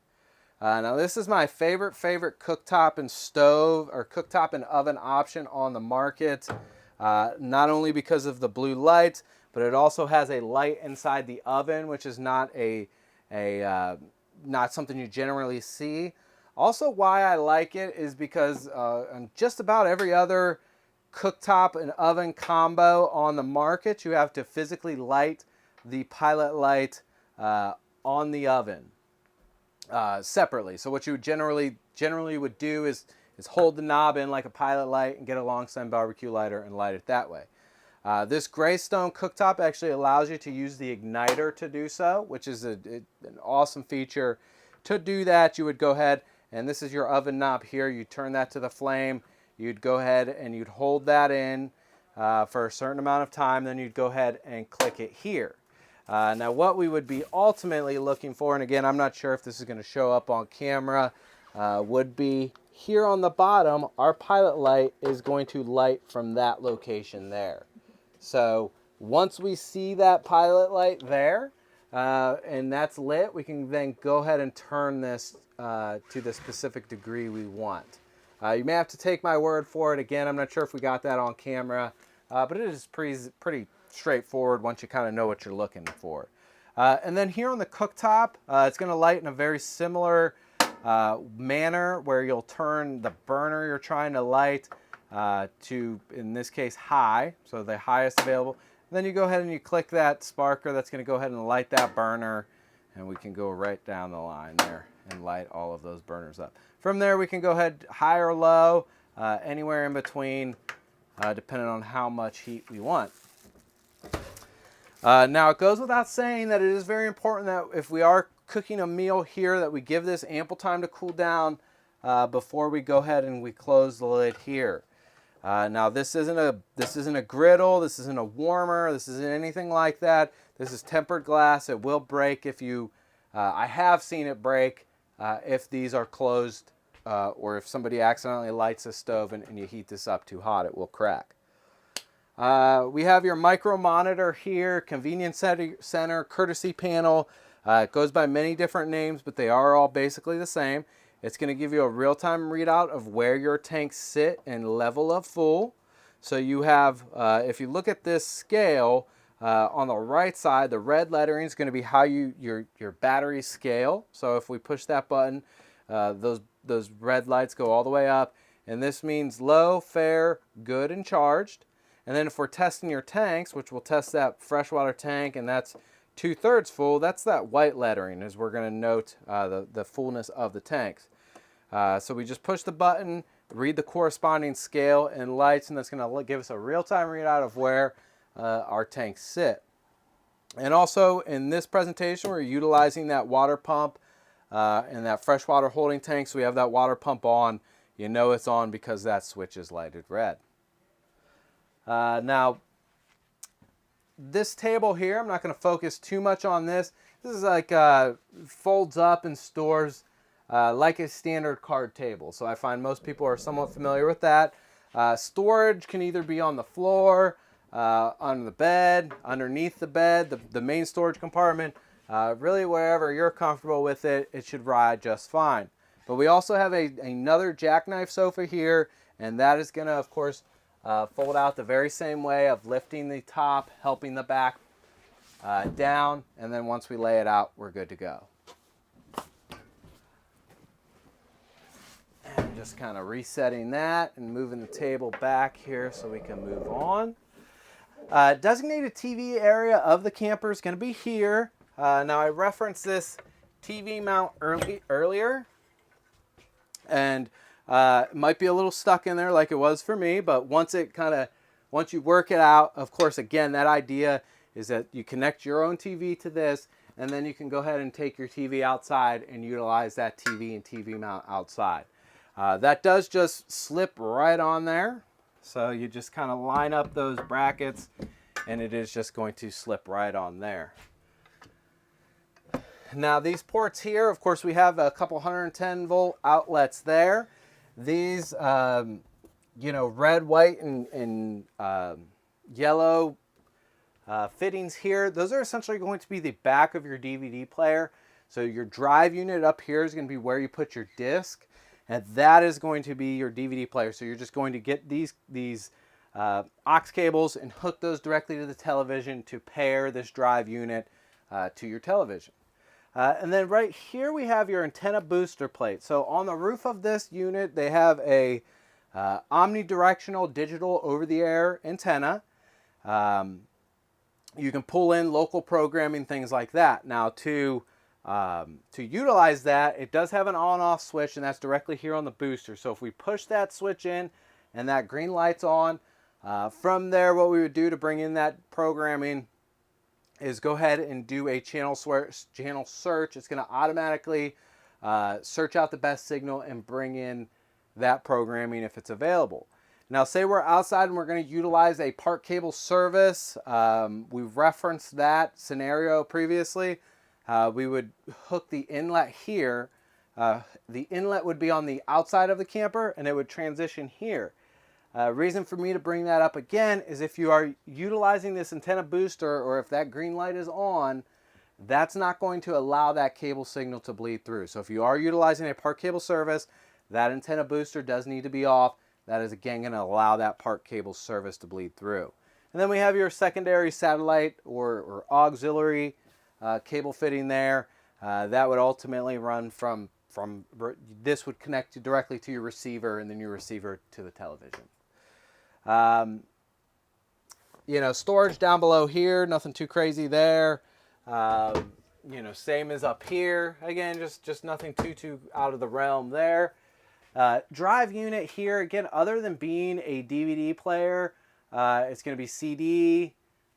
Now this is my favorite cooktop and stove, or cooktop and oven option on the market. Not only because of the blue light, but it also has a light inside the oven, which is not not something you generally see. Also, why I like it is because on just about every other cooktop and oven combo on the market, you have to physically light the pilot light on the oven separately. So what you generally would do is hold the knob in like a pilot light and get a long stem barbecue lighter and light it that way. This Greystone cooktop actually allows you to use the igniter to do so, which is an awesome feature. To do that, you would go ahead and this is your oven knob here. You turn that to the flame. You'd go ahead and you'd hold that in for a certain amount of time. Then you'd go ahead and click it here. Now what we would be ultimately looking for, and again, I'm not sure if this is going to show up on camera, would be here on the bottom, our pilot light is going to light from that location there. So once we see that pilot light there, and that's lit, we can then go ahead and turn this to the specific degree we want. You may have to take my word for it. Again, I'm not sure if we got that on camera, but it is pretty straightforward once you kind of know what you're looking for. And then here on the cooktop, it's going to light in a very similar manner where you'll turn the burner you're trying to light to, in this case, high, so the highest available. And then you go ahead and you click that sparker. That's going to go ahead and light that burner, and we can go right down the line there and light all of those burners up. From there, we can go ahead high or low, anywhere in between, depending on how much heat we want. Now, it goes without saying that it is very important that if we are cooking a meal here, that we give this ample time to cool down before we go ahead and we close the lid here. Now, this isn't a griddle, this isn't a warmer, this isn't anything like that. This is tempered glass. It will break if you, I have seen it break if these are closed or if somebody accidentally lights a stove and you heat this up too hot, it will crack. We have your micro monitor here, convenience center, courtesy panel. It goes by many different names, but they are all basically the same. It's going to give you a real-time readout of where your tanks sit and level of full. So you have, if you look at this scale, on the right side, the red lettering is going to be how your battery scale. So if we push that button, those red lights go all the way up. And this means low, fair, good, and charged. And then if we're testing your tanks, which we'll test that freshwater tank, and that's 2/3 full, that's that white lettering, as we're going to note the fullness of the tanks. So we just push the button, read the corresponding scale and lights, and that's going to give us a real-time readout of where our tanks sit. And also in this presentation, we're utilizing that water pump and that freshwater holding tank. So we have that water pump on. You know it's on because that switch is lighted red. Now, this table here, I'm not going to focus too much on this. This is like folds up and stores like a standard card table. So I find most people are somewhat familiar with that. Storage can either be on the floor, on the bed, underneath the bed, the main storage compartment. Really wherever you're comfortable with it, it should ride just fine. But we also have another jackknife sofa here, and that is going to, of course, fold out the very same way of lifting the top, helping the back down, and then once we lay it out, we're good to go. And just kind of resetting that and moving the table back here so we can move on. Designated TV area of the camper is going to be here. Now I referenced this TV mount earlier, and it might be a little stuck in there like it was for me, but once you work it out, of course, again, that idea is that you connect your own TV to this, and then you can go ahead and take your TV outside and utilize that TV and TV mount outside. That does just slip right on there. So you just kind of line up those brackets, and it is just going to slip right on there. Now these ports here, of course, we have a couple 110 volt outlets there. These, red, white, and yellow fittings here, those are essentially going to be the back of your DVD player. So your drive unit up here is going to be where you put your disc, and that is going to be your DVD player. So you're just going to get these aux cables and hook those directly to the television to pair this drive unit to your television. And then right here we have your antenna booster plate. So on the roof of this unit, they have a omnidirectional digital over-the-air antenna. You can pull in local programming, things like that. Now to utilize that, it does have an on-off switch, and that's directly here on the booster. So if we push that switch in and that green light's on, from there what we would do to bring in that programming is go ahead and do a channel search. It's going to automatically search out the best signal and bring in that programming if it's available. Now, say we're outside and we're going to utilize a part cable service. We've referenced that scenario previously. We would hook the inlet here. The inlet would be on the outside of the camper, and it would transition here. Reason for me to bring that up again is if you are utilizing this antenna booster, or if that green light is on, that's not going to allow that cable signal to bleed through. So if you are utilizing a part cable service, that antenna booster does need to be off. That is again going to allow that part cable service to bleed through. And then we have your secondary satellite or auxiliary cable fitting there. That would ultimately run from this would connect directly to your receiver, and then your receiver to the television. You know, storage down below here, nothing too crazy there. You know, same as up here. Again, just nothing too out of the realm there. Drive unit here, again, other than being a DVD player, it's going to be CD,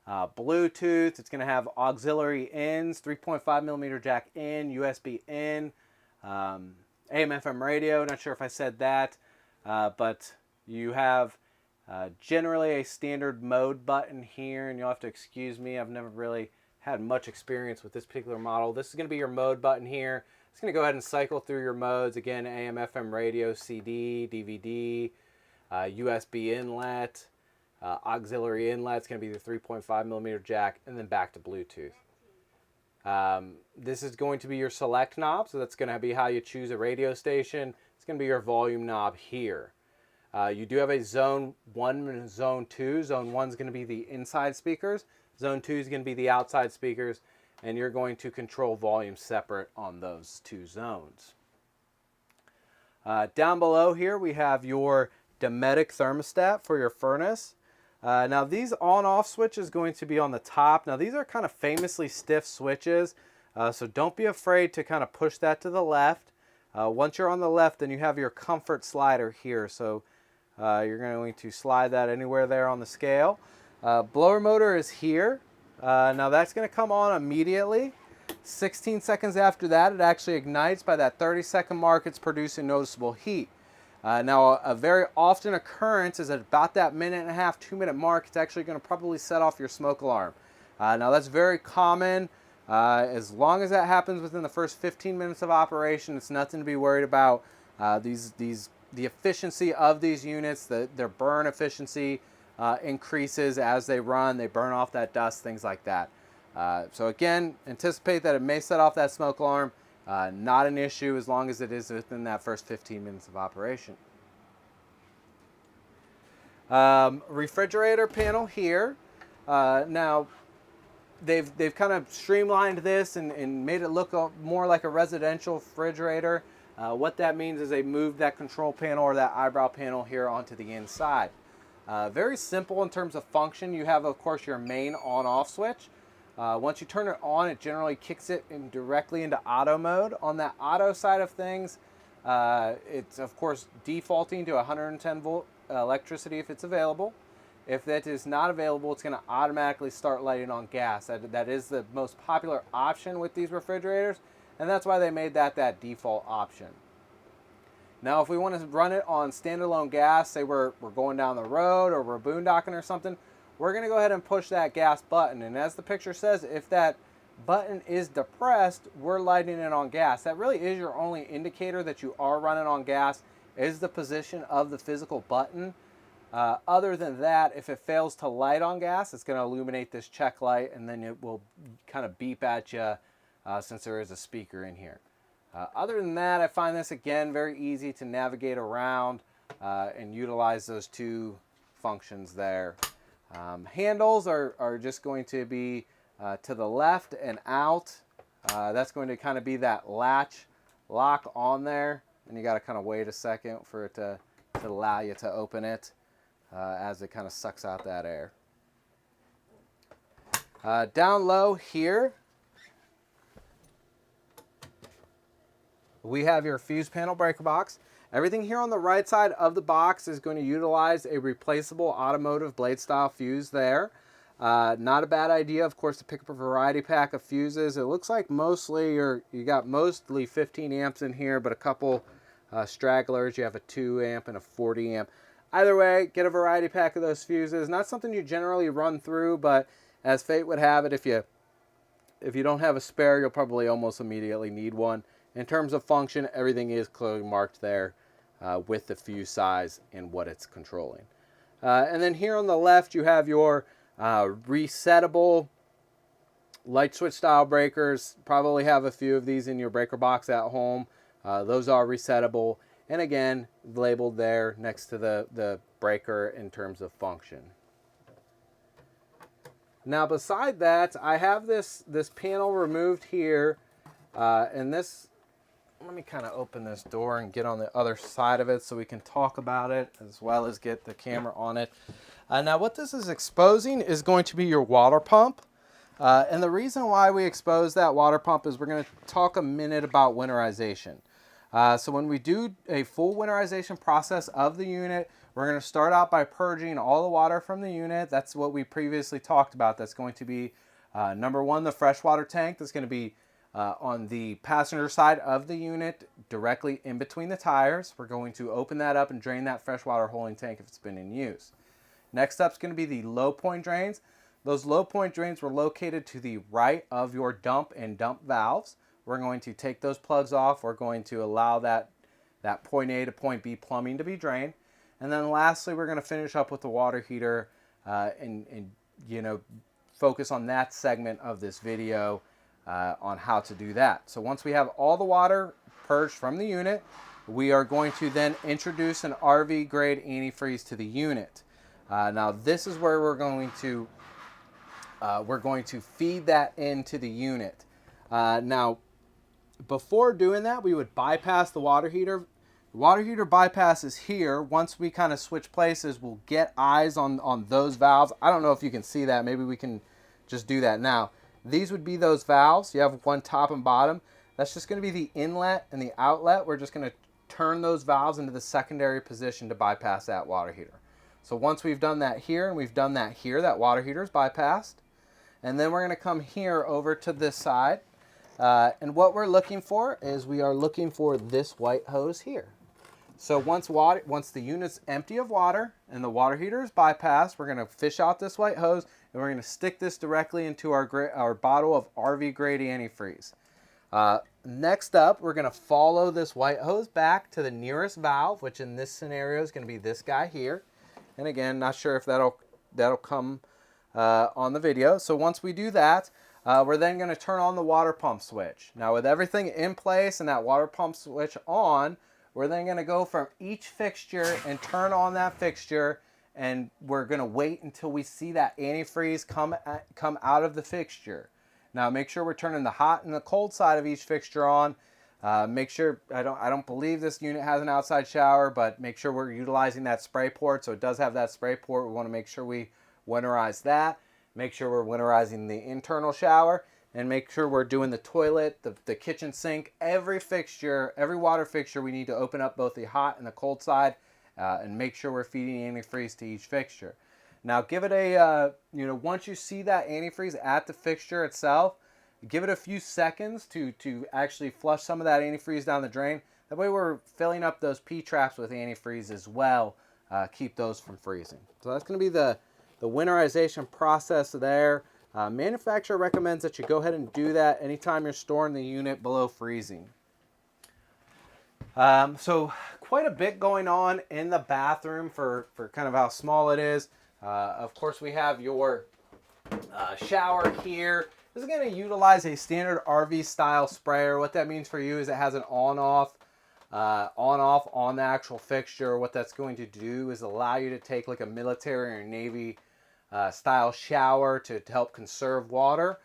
Bluetooth. It's going to have auxiliary ins, 3.5 millimeter jack in, USB in, AM FM radio. Not sure if I said that, but you have generally a standard mode button here, and you'll have to excuse me. I've never really had much experience with this particular model. This is going to be your mode button here. It's going to go ahead and cycle through your modes. Again, AM, FM radio, CD, DVD, USB inlet, auxiliary inlet. It's going to be the 3.5 millimeter jack, and then back to Bluetooth. This is going to be your select knob, so that's going to be how you choose a radio station. It's going to be your volume knob here. You do have a zone 1 and zone 2. Zone 1 is going to be the inside speakers. Zone 2 is going to be the outside speakers, and you're going to control volume separate on those two zones. Down below here we have your Dometic Thermostat for your furnace. Now these on-off switches going to be on the top. Now these are kind of famously stiff switches, so don't be afraid to kind of push that to the left. Once you're on the left, then you have your comfort slider here, so you're going to slide that anywhere there on the scale. Blower motor is here. Now that's going to come on immediately. 16 seconds after that, it actually ignites. By that 30-second mark, it's producing noticeable heat. Now, a very often occurrence is at about that minute and a half, 2-minute mark, it's actually going to probably set off your smoke alarm. Now, that's very common. As long as that happens within the first 15 minutes of operation, it's nothing to be worried about. The efficiency of these units, their burn efficiency increases as they run. They burn off that dust, things like that. So again, anticipate that it may set off that smoke alarm. Not an issue as long as it is within that first 15 minutes of operation. Refrigerator panel here. Now, they've kind of streamlined this and made it look more like a residential refrigerator. What that means is they moved that control panel or that eyebrow panel here onto the inside. Very simple in terms of function. You have, of course, your main on-off switch. Once you turn it on, it generally kicks it directly into auto mode. On that auto side of things, it's, of course, defaulting to 110 volt electricity if it's available. If that is not available, it's going to automatically start lighting on gas. That is the most popular option with these refrigerators, and that's why they made that default option. Now, if we want to run it on standalone gas, say we're going down the road or we're boondocking or something, we're going to go ahead and push that gas button. And as the picture says, if that button is depressed, we're lighting it on gas. That really is your only indicator that you are running on gas, is the position of the physical button. Other than that, if it fails to light on gas, it's going to illuminate this check light, and then it will kind of beep at you since there is a speaker in here. Other than that, I find this, again, very easy to navigate around and utilize those two functions there. Handles are just going to be to the left and out. That's going to kind of be that latch lock on there, and you got to kind of wait a second for it to allow you to open it as it kind of sucks out that air. Down low here, we have your fuse panel breaker box. Everything here on the right side of the box is going to utilize a replaceable automotive blade style fuse there. Not a bad idea, of course, to pick up a variety pack of fuses. It looks like mostly you got mostly 15 amps in here, but a couple stragglers. You have a 2 amp and a 40 amp. Either way, get a variety pack of those fuses. Not something you generally run through, but as fate would have it, if you don't have a spare, you'll probably almost immediately need one. In terms of function, everything is clearly marked there with the fuse size and what it's controlling. And then here on the left, you have your resettable light switch style breakers. Probably have a few of these in your breaker box at home. Those are resettable. And again, labeled there next to the breaker in terms of function. Now beside that, I have this panel removed here. And this, let me kind of open this door and get on the other side of it so we can talk about it as well as get the camera on it. Now what this is exposing is going to be your water pump. And the reason why we expose that water pump is we're going to talk a minute about winterization. So when we do a full winterization process of the unit, we're going to start out by purging all the water from the unit. That's what we previously talked about. That's going to be number one, the freshwater tank. That's going to be on the passenger side of the unit, directly in between the tires. We're going to open that up and drain that freshwater holding tank if it's been in use. Next up is going to be the low point drains. Those low point drains were located to the right of your dump and dump valves. We're going to take those plugs off. We're going to allow that point A to point B plumbing to be drained. And then lastly, we're going to finish up with the water heater and focus on that segment of this video on how to do that. So once we have all the water purged from the unit, we are going to then introduce an RV grade antifreeze to the unit. Now this is where we're going to feed that into the unit. Now before doing that, we would bypass the water heater. The water heater bypass is here. Once we kind of switch places, we'll get eyes on those valves. I don't know if you can see that. Maybe we can just do that now. These would be those valves. You have one top and bottom. That's just going to be the inlet and the outlet. We're just going to turn those valves into the secondary position to bypass that water heater. So once we've done that here and we've done that here, that water heater is bypassed. And then we're going to come here over to this side. And what we're looking for is we are looking for this white hose here. So once the unit's empty of water and the water heater is bypassed, we're going to fish out this white hose and we're going to stick this directly into our bottle of RV grade antifreeze. Next up, we're going to follow this white hose back to the nearest valve, which in this scenario is going to be this guy here. And again, not sure if that'll come on the video. So once we do that, we're then going to turn on the water pump switch. Now with everything in place and that water pump switch on, we're then going to go from each fixture and turn on that fixture, and we're going to wait until we see that antifreeze come out of the fixture. Now make sure we're turning the hot and the cold side of each fixture on. Make sure, I don't believe this unit has an outside shower, but make sure we're utilizing that spray port. So it does have that spray port. We want to make sure we winterize that. Make sure we're winterizing the internal shower, and make sure we're doing the toilet, the kitchen sink, every fixture, every water fixture. We need to open up both the hot and the cold side and make sure we're feeding antifreeze to each fixture. Now give it a, once you see that antifreeze at the fixture itself, give it a few seconds to actually flush some of that antifreeze down the drain. That way we're filling up those P-traps with antifreeze as well. Keep those from freezing. So that's going to be the winterization process there. Manufacturer recommends that you go ahead and do that anytime you're storing the unit below freezing. So quite a bit going on in the bathroom for kind of how small it is. Of course, we have your shower here. This is going to utilize a standard RV style sprayer. What that means for you is it has an on-off on the actual fixture. What that's going to do is allow you to take like a military or Navy style shower to help conserve water.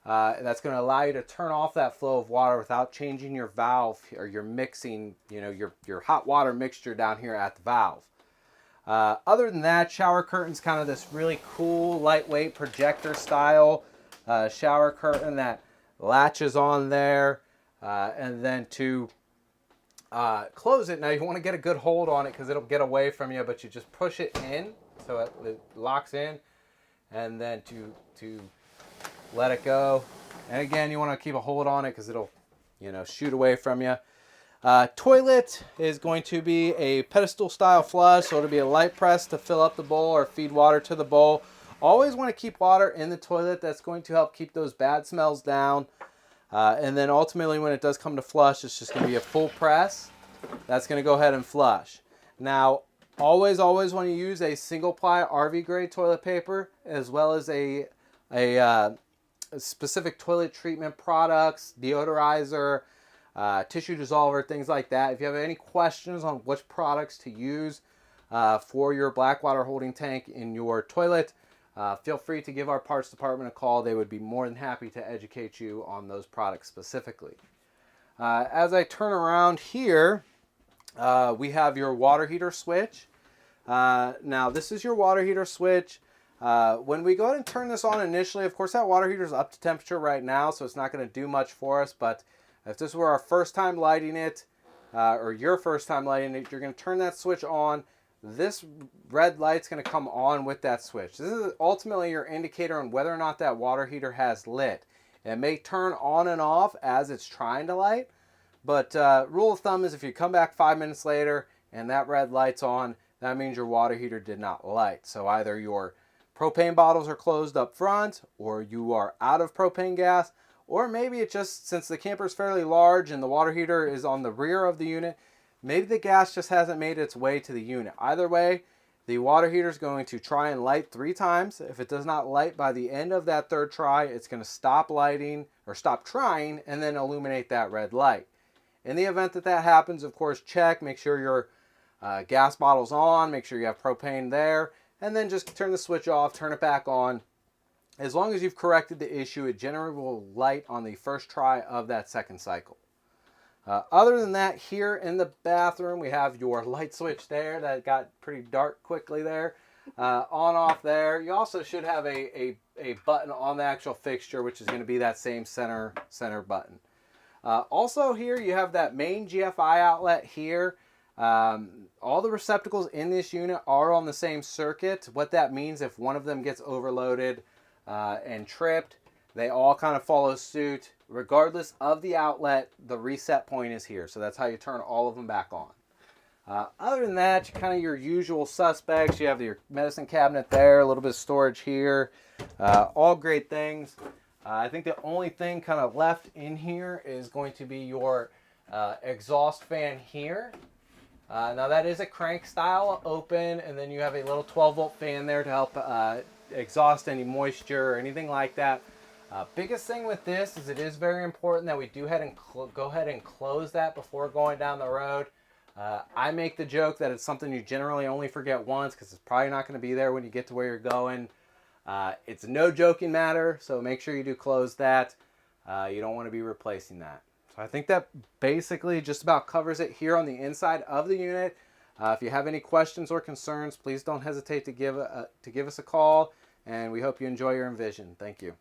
That's going to allow you to turn off that flow of water without changing your valve or your mixing, your hot water mixture down here at the valve. Other than that, shower curtain's kind of this really cool, lightweight projector style shower curtain that latches on there. And then to close it, now you want to get a good hold on it because it'll get away from you, but you just push it in so it locks in. and then to let it go. And again, you want to keep a hold on it because it'll, shoot away from you. Toilet is going to be a pedestal style flush, so it'll be a light press to fill up the bowl or feed water to the bowl. Always want to keep water in the toilet. That's going to help keep those bad smells down. And then ultimately when it does come to flush, it's just going to be a full press. That's going to go ahead and flush. Now, always want to use a single ply RV grade toilet paper, as well as a specific toilet treatment products, deodorizer, tissue dissolver, things like that. If you have any questions on which products to use for your black water holding tank in your toilet, feel free to give our parts department a call. They would be more than happy to educate you on those products specifically. As I turn around here, we have your water heater switch. Now this is your water heater switch. When we go ahead and turn this on initially, of course that water heater is up to temperature right now, so it's not going to do much for us. But if this were our first time lighting it, or your first time lighting it, you're going to turn that switch on. This red light's going to come on with that switch. This is ultimately your indicator on whether or not that water heater has lit. It may turn on and off as it's trying to light, but rule of thumb is if you come back 5 minutes later and that red light's on, that means your water heater did not light. So either your propane bottles are closed up front, or you are out of propane gas, or maybe it just, since the camper is fairly large and the water heater is on the rear of the unit, maybe the gas just hasn't made its way to the unit. Either way, the water heater is going to try and light 3 times. If it does not light by the end of that 3rd try, it's going to stop lighting or stop trying and then illuminate that red light. In the event that that happens, of course, check, make sure your gas bottle's on, make sure you have propane there, and then just turn the switch off, turn it back on. As long as you've corrected the issue, it generally will light on the 1st try of that 2nd cycle. Other than that, here in the bathroom, we have your light switch there that got pretty dark quickly there. On off there. You also should have a button on the actual fixture, which is going to be that same center button. Also here, you have that main GFI outlet here. All the receptacles in this unit are on the same circuit. What that means, if one of them gets overloaded and tripped, they all kind of follow suit. Regardless of the outlet, the reset point is here. So that's how you turn all of them back on. Other than that, kind of your usual suspects. You have your medicine cabinet there, a little bit of storage here. All great things. I think the only thing kind of left in here is going to be your exhaust fan here. Now that is a crank style open, and then you have a little 12-volt fan there to help exhaust any moisture or anything like that. Biggest thing with this is it is very important that we do go ahead and close that before going down the road. I make the joke that it's something you generally only forget once because it's probably not going to be there when you get to where you're going. It's no joking matter, so make sure you do close that. You don't want to be replacing that. So I think that basically just about covers it here on the inside of the unit. If you have any questions or concerns, please don't hesitate to give us a call, and we hope you enjoy your Envision. Thank you.